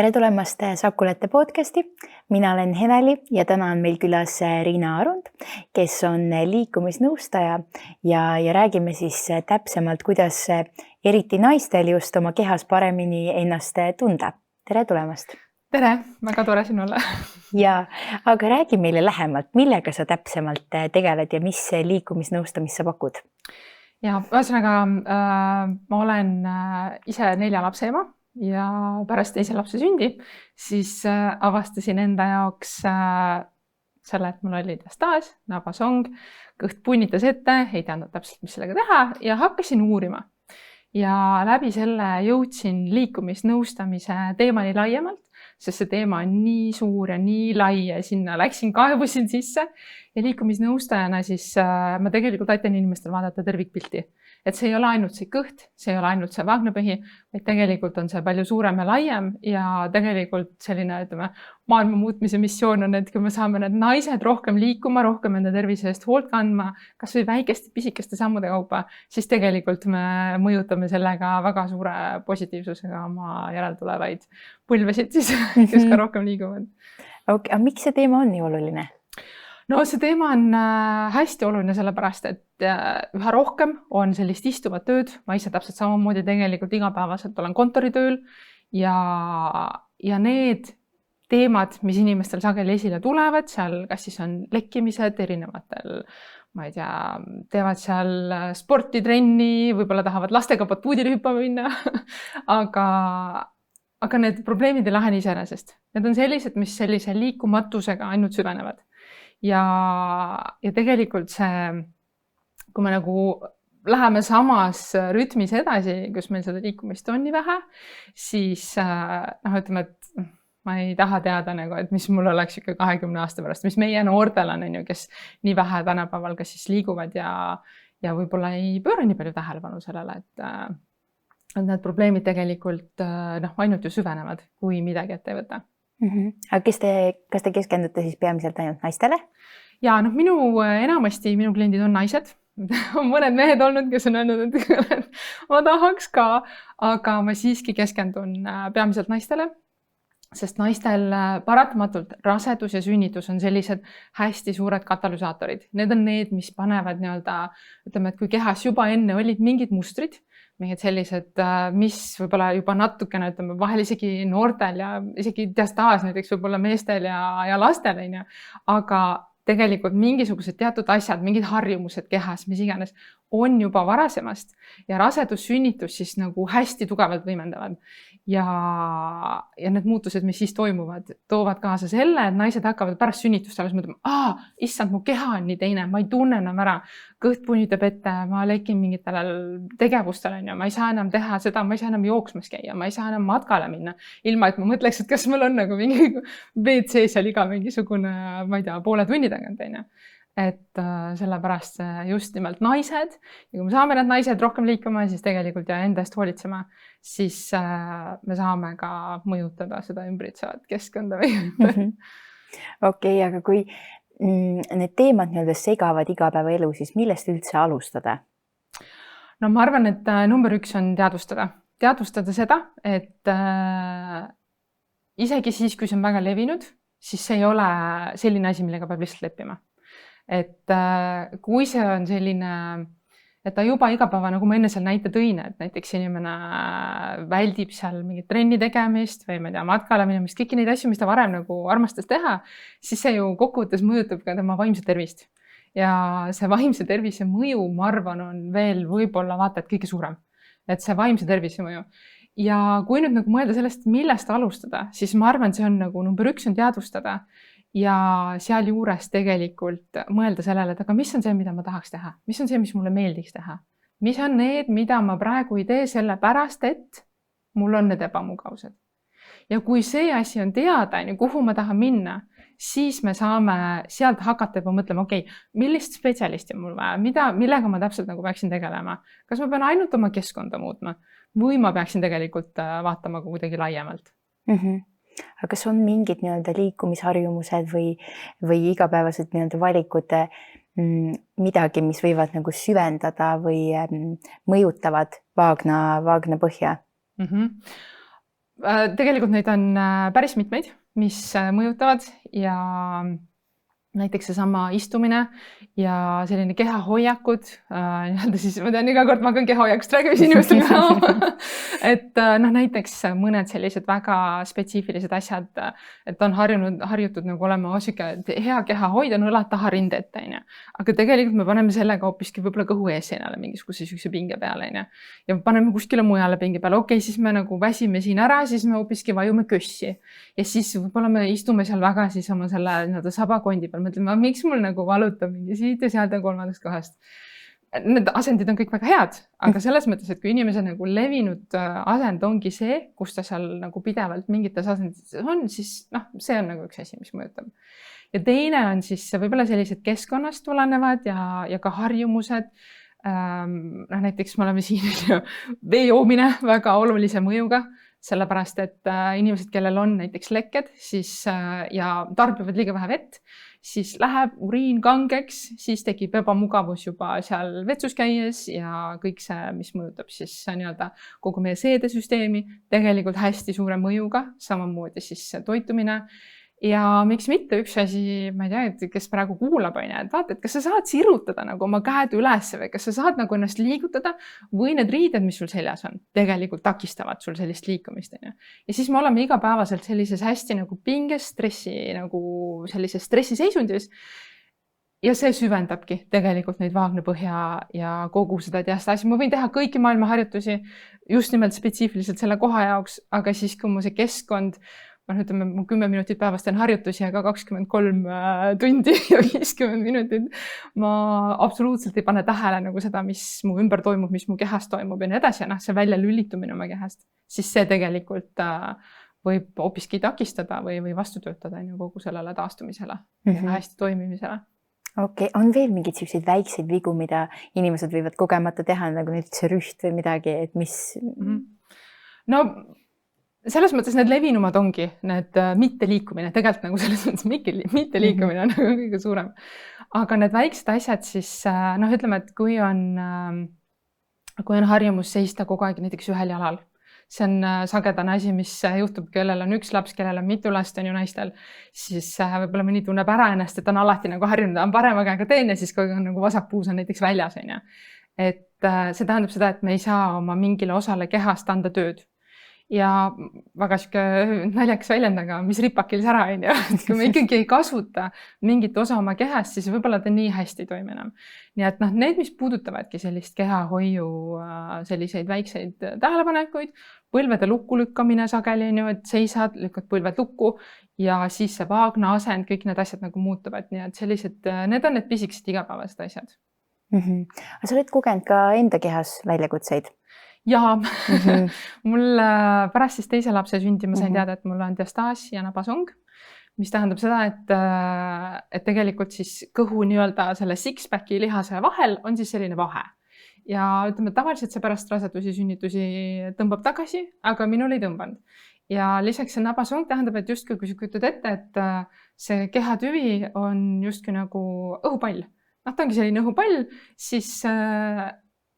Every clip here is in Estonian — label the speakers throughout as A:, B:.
A: Tere tulemast Sakulete podcasti. Mina olen Heneli ja täna on meil külas Riina Arund, kes on liikumisnõustaja ja räägime siis täpsemalt, kuidas eriti naistel just oma kehas paremini ennast tunda. Tere tulemast!
B: Tere, väga tore siin olla.
A: Ja, aga räägi meile lähemalt, millega sa täpsemalt tegeled ja mis liikumisnõustamist sa pakud?
B: Ja ühesõnaga, ma olen ise 4 lapse ema ja pärast teise lapse sündi siis avastasin enda jaoks selle, et mul oli diastaas, nabasong, kõht punnitas ette, ei teadnud täpselt, mis sellega teha ja hakkasin uurima. Ja läbi selle jõudsin liikumisnõustamise teemani laiemalt, sest see teema on nii suur ja nii lai ja sinna läksin, kaevusin sisse ja liikumisnõustajana siis ma tegelikult aitan inimestel vaadata tervikpilti. Et see ei ole ainult see kõht, see ei ole ainult see vaagnapõhi, vaid tegelikult on see palju suurem ja laiem ja tegelikult selline, ütleme, maailma muutmise missioon on, et kui me saame need naised rohkem liikuma, rohkem enda tervise eest hoolt kandma, kas või väikeste pisikeste sammude kaupa, siis tegelikult me mõjutame sellega väga suure positiivsusega oma järeltulevaid põlvesid siis, kes ka rohkem liiguvad.
A: Okay, aga miks see teema on nii oluline?
B: No see teema on hästi oluline sellepärast, et üha rohkem on sellist istuvat tööd. Ma ise täpselt samamoodi tegelikult igapäevaselt olen kontoritööl ja need teemad, mis inimestel sageli esile tulevad, seal kas siis on lekkimised erinevatel, ma ei tea, teevad seal sporti, trenni, võib-olla tahavad lastega batuudile hüppama minna, aga need probleemid ei lahene iseenesest. Need on sellised, mis sellise liikumatusega ainult süvenevad. Ja tegelikult see, kui me nagu läheme samas rütmis edasi, kus meil seda liikumist on nii vähe, siis ütleme, et ma ei taha teada, et mis mul oleks 20 aasta pärast, mis meie noortel on, kes nii vähe tänapäeval ka siis liiguvad ja võib-olla ei pööra nii palju tähelepanu sellele, et need probleemid tegelikult ainult ju süvenevad, kui midagi ette ei võta.
A: Aga kas te keskendute siis peamiselt ainult naistele?
B: Ja enamasti minu kliendid on naised. On mõned mehed olnud, kes on öelnud, et ma tahaks ka, aga ma siiski keskendun peamiselt naistele, sest naistel paratamatult rasedus ja sünnitus on sellised hästi suured katalüsaatorid. Need on need, mis panevad ütleme, et kui kehas juba enne olid mingid mustrid, mingid sellised, mis võib-olla juba natukene, ütleme, vahel isegi noortel ja isegi diastaas näiteks võib-olla meestel ja lastel, aga tegelikult mingisugused teatud asjad, mingid harjumused kehas, mis iganes, on juba varasemast ja rasedus, sünnitus siis nagu hästi tugevalt võimendavad. Ja need muutused, mis siis toimuvad, toovad kaasa selle, et naised hakkavad pärast sünnitust alles mõtlema, issand, mu keha on nii teine, ma ei tunne enam ära, kõht punnitab ette, ma lekin mingitele tegevustele, ma ei saa enam teha seda, ma ei saa enam jooksmas käia, ma ei saa enam matkale minna, ilma et ma mõtleks, et kas mul on nagu mingi WC seal iga mingisugune, ma ei tea, poole tunni tagant. Et sellepärast just nimelt naised ja kui me saame need naised rohkem liikuma, siis tegelikult ja enda eest hoolitsema, siis me saame ka mõjutada seda ümbritsevat keskkonda.
A: Okei, aga kui need teemad segavad igapäevaelu, siis millest üldse alustada?
B: No ma arvan, et number 1 on teadvustada. Teadvustada seda, et isegi siis, kui see on väga levinud, siis see ei ole selline asi, millega peab lihtsalt leppima. Et kui see on selline, et ta juba igapäeva, nagu ma enne seal näite tõin, et näiteks inimene väldib seal mingit trenni tegemist või ma ei tea, matkale minemist, kõiki neid asju, mis ta varem nagu armastas teha, siis see ju kokkuvõttes mõjutab ka tema vaimset tervist. Ja see vaimse tervise mõju, ma arvan, on veel võib-olla vaata, et kõige suurem. Et see vaimse tervise mõju. Ja kui nüüd nagu mõelda sellest, millest alustada, siis ma arvan, see on nagu number 1 on teadvustada. Ja seal juures tegelikult mõelda sellele, et aga mis on see, mida ma tahaks teha? Mis on see, mis mulle meeldiks teha? Mis on need, mida ma praegu ei tee selle pärast, et mul on need ebamugavused? Ja kui see asi on teada, kuhu ma tahan minna, siis me saame sealt hakata juba mõtlema, millist spetsialisti mul vaja, millega ma täpselt nagu peaksin tegelema? Kas ma pean ainult oma keskkonda muutma või ma peaksin tegelikult vaatama kuidagi laiemalt?
A: Aga kas on mingid liikumisharjumused või igapäevased valikud midagi, mis võivad nagu süvendada või mõjutavad vaagna põhja?
B: Tegelikult neid on päris mitmeid, mis mõjutavad ja näiteks seesama istumine ja selline kehahoiakud, nii-öelda siis ma tean, iga kord ma hakkan kehahoiakust räägima inimestele. Et näiteks mõned sellised väga spetsiifilised asjad, et on harjutud nagu olema hea kehahoid on õlad taha rinde ette, aga tegelikult me paneme sellega hoopiski võib-olla kõhu eesseinale mingisuguse pinge peale, ja paneme kuskile mujale pinge peale. Okei, siis me nagu väsime siin ära, siis me hoopiski vajume kössi ja siis võib-olla me istume seal väga siis oma selle sabakondi peal, mõtleme, miks mul nagu valutab mingi siit ja sealt ja kolmandast kohast. Need asendid on kõik väga head, aga selles mõttes, et kui inimese nagu levinud asend ongi see, kus ta seal nagu pidevalt mingites asendites on, siis see on nagu üks asi, mis mõjutab. Ja teine on siis võib-olla sellised keskkonnast tulenevad ja ka harjumused. Näiteks me oleme siin vee joomine väga olulise mõjuga, sellepärast, et inimesed, kellel on näiteks lekked siis, ja tarbivad liiga vähe vett, siis läheb uriin kangeks, siis tekib ebamugavus juba seal vetsus käies ja kõik see, mis mõjutab siis nii-öelda kogu meie seedesüsteemi, tegelikult hästi suure mõjuga, samamoodi siis toitumine. Ja miks mitte üks asi, ma ei tea, et kes praegu kuulab, et vaata, et kas sa saad sirutada nagu oma käed üles või kas sa saad nagu ennast liigutada või need riided, mis sul seljas on, tegelikult takistavad sul sellist liikumist. Ja siis me oleme igapäevaselt sellises hästi nagu pinges, nagu sellises stressiseisundis ja see süvendabki tegelikult neid vaagnapõhja ja kogu seda diastasi. Ma võin teha kõiki maailma harjutusi just nimelt spetsiifiliselt selle koha jaoks, aga siis kui mu see keskkond ütleme, 10 minutit päevast teen harjutusi, aga 23 tundi ja 50 minutit. Ma absoluutselt ei pane tähele nagu seda, mis mu ümber toimub, mis mu kehas toimub ja nii edasi. Ja see välja lülitumine oma kehast, siis see tegelikult võib hoopiski takistada või vastu töötada kogu sellele taastumisele ja hästi toimimisele.
A: Okei, on veel mingid selliseid väikseid vigu, mida inimesed võivad kogemata teha, nagu näiteks rüht või midagi, et mis...
B: No selles mõttes need levinumad ongi need mitteliikumine, tegelikult nagu selles mõttes mitteliikumine on kõige suurem. Aga need väiksed asjad siis, ütleme, et kui on harjumus seista kogu aeg näiteks ühel jalal, see on sagedane asi, mis juhtub, kellel on üks laps, kellel on mitu last on ju naistel, siis võib-olla mõni tunneb ära ennast, et on alati nagu harjunud, on parema käega teen ja siis kui on nagu vasakpuus on näiteks väljas. Et see tähendab seda, et me ei saa oma mingile osale kehast anda tööd. Ja väga naljakas väljendaga, mis ripakil sära on ja kui me ikkagi ei kasuta mingit osa oma kehast, siis võib-olla ta nii hästi ei toimi enam. Nii et need, mis puudutavadki sellist kehahoiu, selliseid väikseid tähelepanekuid, põlvede lukku lükkamine sageli, et seisad, lükkad põlved lukku ja siis see vaagna asend, kõik need asjad nagu muutuvad. Nii et sellised, need on need pisikesed igapäevased asjad.
A: Aga sa oled kogenud ka enda kehas väljakutseid?
B: Jaa, mul pärast siis teise lapse sündi ma sain teada, et mul on diastaas ja nabasong, mis tähendab seda, et tegelikult siis kõhu nii-öelda selle six-packi lihase vahel on siis selline vahe. Ja ütleme, tavaliselt see pärast rasedusi, sünnitusi tõmbab tagasi, aga minul ei tõmbanud. Ja lisaks see nabasong tähendab, et justkui kui sa kujutad ette, et see kehatüvi on justkui nagu õhupall. Ta ongi selline õhupall, siis...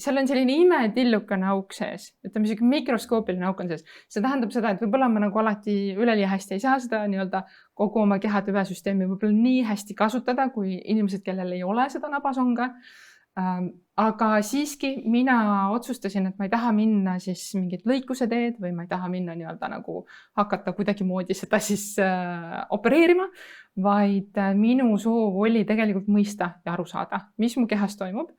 B: seal on selline imetillukane auk sees, ütleme selline mikroskoopiline auk on sees. See tähendab seda, et võib-olla ma nagu alati üleli hästi ei saa seda nii-öelda kogu oma kehatüvesüsteemi võib-olla nii hästi kasutada, kui inimesed, kellel ei ole seda nabasonga. Aga siiski mina otsustasin, et ma ei taha minna siis mingit lõikuse teed või ma ei taha minna nii-öelda nagu hakata kuidagi moodi seda siis opereerima, vaid minu soov oli tegelikult mõista ja aru saada, mis mu kehas toimub.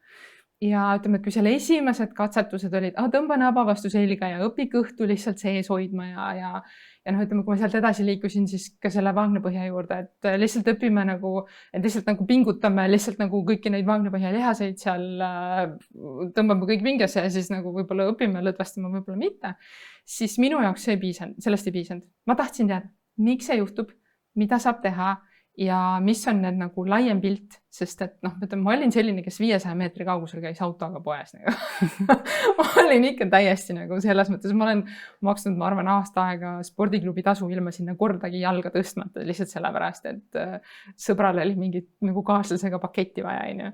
B: Ja ütleme, et kui selle esimesed katsetused olid, tõmba naba vastu selga ja õpi kõhtu lihtsalt sees hoidma ja ütleme, kui ma sealt edasi liikusin, siis ka selle vaagnapõhja juurde, et lihtsalt õpime nagu, et lihtsalt nagu pingutame lihtsalt nagu kõiki neid vaagnapõhja lihaseid seal, tõmbame kõik pingesse ja siis nagu võib-olla õpime lõdvestama, võib-olla mitte, siis minu jaoks sellest ei piisanud. Ma tahtsin teada, miks see juhtub, mida saab teha ja mis on need nagu laiem pilt sest et noh, ma olin selline, kes 500 meetri kaugusel käis autoga poes nagu. Ma olin ikka täiesti nagu selles mõttes, ma olen maksnud, ma arvan, aasta aega spordiklubi tasu ilma sinna kordagi jalga tõstmata, lihtsalt sellepärast, et sõbral oli mingit nagu kaaslasega paketti vaja, onju.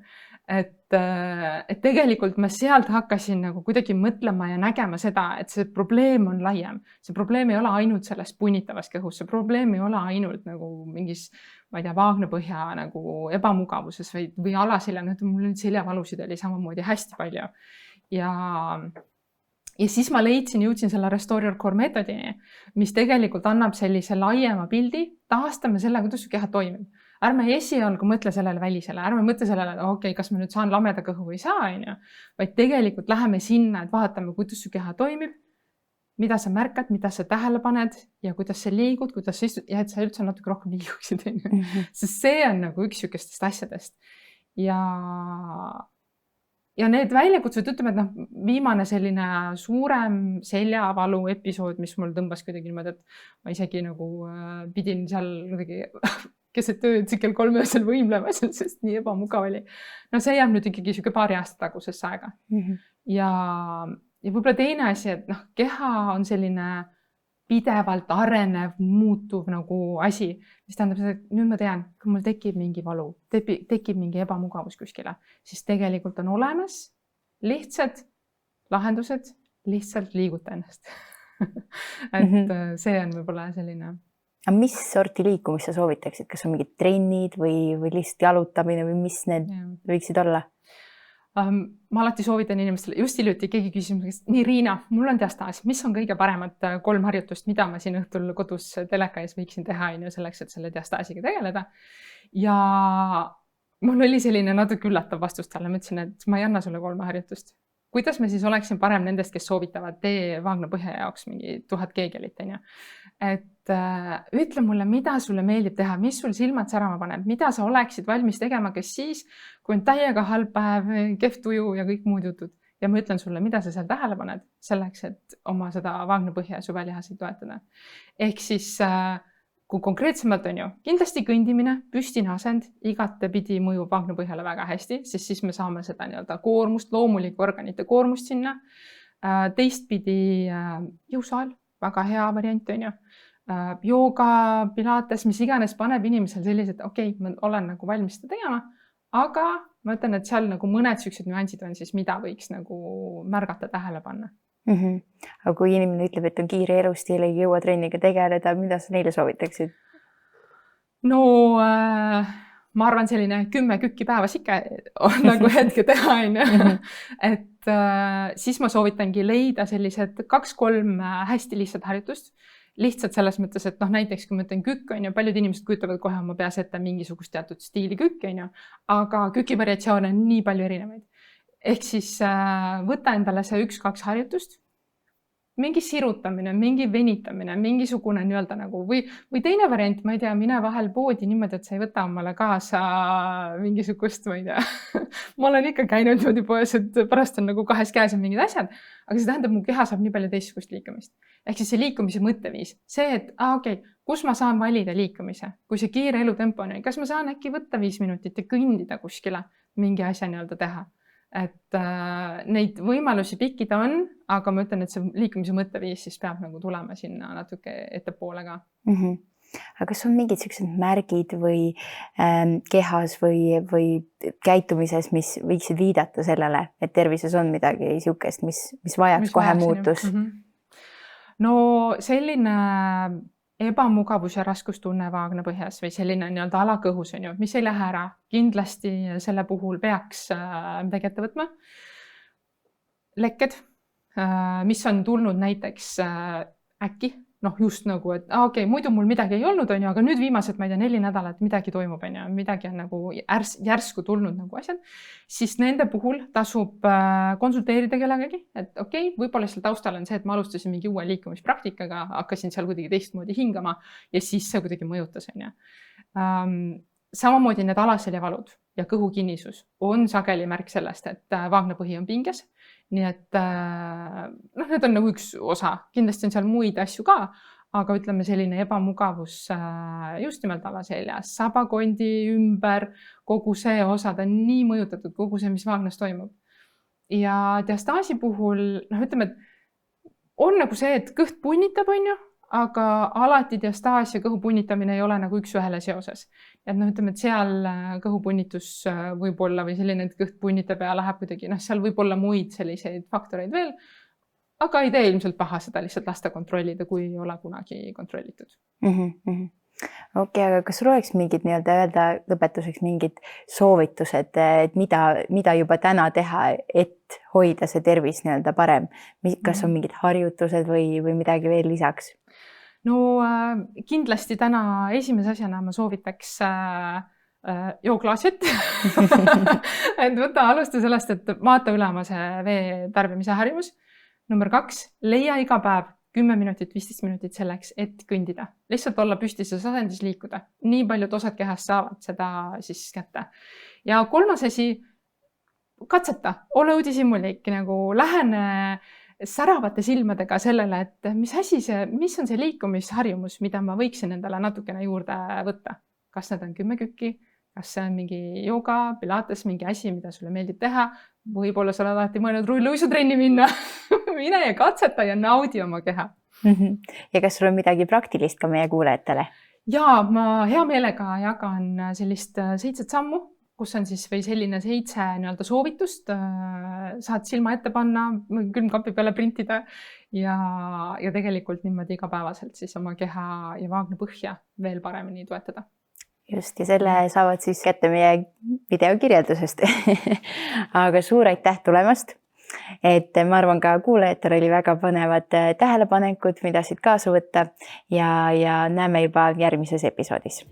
B: Et tegelikult ma sealt hakkasin nagu kuidagi mõtlema ja nägema seda, et see probleem on laiem. See probleem ei ole ainult selles punnitavas kõhus, see probleem ei ole ainult nagu mingis, ma ei tea, vaagnapõhja nagu ebamugavuses või alaselja, mul nüüd seljavalusid oli samamoodi hästi palju. Ja siis ma jõudsin selle Restore Your Core meetodini, mis tegelikult annab sellise laiema pildi, taastame selle, kuidas su keha toimib. Ärme esialgu mõtle sellele välisele, ärme mõtle sellele, et okei, kas ma nüüd saan lameda kõhu või ei saa, vaid tegelikult läheme sinna, et vaatame, kuidas su keha toimib, mida sa märkad, mida sa tähele paned ja kuidas sa liigud, kuidas sa istud ja et sa üldse natuke rohkem liiguksid. Sest see on nagu üks sükestest asjadest. Ja need väljakutsed, ütleme, et viimane selline suurem seljavalu episood, mis mul tõmbas kuidagi niimoodi, et ma isegi nagu pidin seal kuidagi keset tööd kell 3 öösel võimlema, sest nii ebamugav oli. No see jääb nüüd ikkagi siuke 2 aasta tagusesse aega. Ja võib-olla teine asi, et keha on selline pidevalt arenev, muutuv nagu asi, mis tähendab seda, et nüüd ma tean, kui mul tekib mingi valu, tekib mingi ebamugavus kuskile, siis tegelikult on olemas lihtsad lahendused, lihtsalt liiguta ennast. Et see on võib-olla selline.
A: Aga mis sorti liikumist sa soovitaksid? Kas on mingid trennid või lihtsalt jalutamine või mis need võiksid olla?
B: Ma alati soovitan inimestele, just hiljuti keegi küsis, nii Riina, mul on diastaas, mis on kõige paremad 3 harjutust, mida ma siin õhtul kodus teleka ees võiksin teha selleks, et selle diastaasiga tegeleda. Ja mul oli selline natuke üllatav vastus talle, ma ütlesin, et ma ei anna sulle 3 harjutust. Kuidas me siis oleksin parem nendest, kes soovitavad tee vaagnapõhja jaoks mingi 1000 keegelit, et ütle mulle, mida sulle meeldib teha, mis sul silmad särama paneb, mida sa oleksid valmis tegema, kes siis, kui on täiega halb päev, kehv tuju ja kõik muud jutud. Ja ma ütlen sulle, mida sa seal tähele paned selleks, et oma seda vaagnapõhja ja süvelihaseid toetada. Ehk siis, kui konkreetsemalt on ju, kindlasti kõndimine, püstine asend, igatepidi mõjub vaagnapõhjale väga hästi, siis me saame seda koormust, loomulikku organite koormust sinna. Teistpidi jõusaal, väga hea variant on ju. Jooga, pilates, mis iganes paneb inimesel sellised, okei, ma olen nagu valmis seda tegema, aga ma ütlen, et seal nagu mõned süksed nüansid on siis, mida võiks nagu märgata, tähele panna.
A: Aga kui inimene ütleb, et on kiire elustiil, ei jõua trenniga tegeleda, mida sa neile soovitaksid?
B: No ma arvan, selline 10 kükki päevas ikka on nagu hetke teha. Et siis ma soovitangi leida sellised 2-3 hästi lihtsat harjutust. Lihtsalt selles mõttes, et näiteks kui ma ütlen kükk, paljud inimesed kujutavad kohe oma peas ette mingisugust teatud stiili kükk, aga küki variatsioone on nii palju erinevaid. Ehk siis võta endale see 1-2 harjutust, mingi sirutamine, mingi venitamine, mingisugune nagu, või teine variant, ma ei tea, mine vahel poodi niimoodi, et sa ei võta omale kaasa mingisugust, ma ei tea. Ma olen ikka käinud niimoodi poes, et pärast on nagu 2 käes on mingid asjad, aga see tähendab, mu keha saab nii palju teistsugust liikumist. Ehk siis see liikumise mõtteviis, see, et okei, kus ma saan valida liikumise, kui see kiire elutempo on, kas ma saan äkki võtta 5 minutit ja kõndida kuskile mingi asja teha. Et neid võimalusi pikkida on, aga ma ütlen, et see liikumise mõtteviis siis peab nagu tulema sinna natuke ettepoole ka.
A: Aga kas on mingid sellised märgid või kehas või käitumises, mis võiksid viidata sellele, et tervises on midagi niisugust, mis vajaks kohe muutust?
B: No selline ebamugavus ja raskustunne vaagnapõhjas või selline alakõhus on ju, mis ei lähe ära. Kindlasti selle puhul peaks midagi ette võtma. Lekked, mis on tulnud näiteks äkki, just nagu, et okei, muidu mul midagi ei olnud, on ju, aga nüüd viimased, ma ei tea, 4 nädalat midagi toimub, on ju, midagi on nagu järsku tulnud nagu asjad, siis nende puhul tasub konsulteerida kellegagi, et okei, võib-olla seal taustal on see, et ma alustasin mingi uue liikumispraktikaga, hakkasin seal kuidagi teistmoodi hingama ja siis see kuidagi mõjutas, on ju. Samamoodi need alaseljavalud ja kõhukinnisus on sageli märk sellest, et vaagnapõhi on pinges. Nii et need on nagu üks osa, kindlasti on seal muid asju ka, aga ütleme selline ebamugavus just nimelt alaseljas, sabakondi ümber, kogu see osa, ta on nii mõjutatud, kogu see, mis vaagnas toimub. Ja diastaasi puhul, ütleme, et on nagu see, et kõht punnitab, on ju, aga alati diastaas ja kõhu punnitamine ei ole nagu üks-ühele seoses. Et ütleme, et seal kõhupunnitus võib olla või selline, et kõht punnitab ja läheb kuidagi, seal võib olla muid selliseid faktoreid veel, aga ei tee ilmselt paha seda lihtsalt lasta kontrollida, kui ei ole kunagi kontrollitud.
A: Okei, aga kas sul oleks mingid nii-öelda öelda lõpetuseks mingid soovitused, et mida juba täna teha, et hoida see tervis nii-öelda parem? Kas on mingid harjutused või midagi veel lisaks?
B: No kindlasti täna esimese asjana ma soovitaks joo klaasit. Et alusta sellest, et vaata üle oma see vee tarbimise harjumus. Number 2, leia iga päev 10 minutit, 15 minutit selleks, et kõndida. Lihtsalt olla püstises asendis liikuda. Nii paljud osad kehast saavad seda siis kätte. Ja 3. asi, katseta, ole uudishimulik, nagu lähene säravate silmadega sellele, et mis on see liikumisharjumus, mida ma võiksin endale natukene juurde võtta. Kas need on 10 kükki, kas see on mingi jooga, pilates, mingi asi, mida sulle meeldib teha. Võib-olla sa oled alati mõelnud rulluisutrenni minna. Mine ja katseta ja naudi oma keha.
A: Ja kas sul on midagi praktilist ka meie kuulajatele?
B: Jaa, ma hea meelega jagan sellist 7 sammu, kus on siis või selline 7 nii-öelda soovitust. Saad silma ette panna, külmkapi peale printida ja tegelikult niimoodi igapäevaselt siis oma keha ja vaagna põhja veel paremini toetada.
A: Just, ja selle saavad siis kätte meie videokirjeldusest. Aga suur aitäh tulemast. Et ma arvan ka kuulajatel oli väga põnevad tähelepanekud, mida siit kaasa võtta ja näeme juba järgmises episoodis.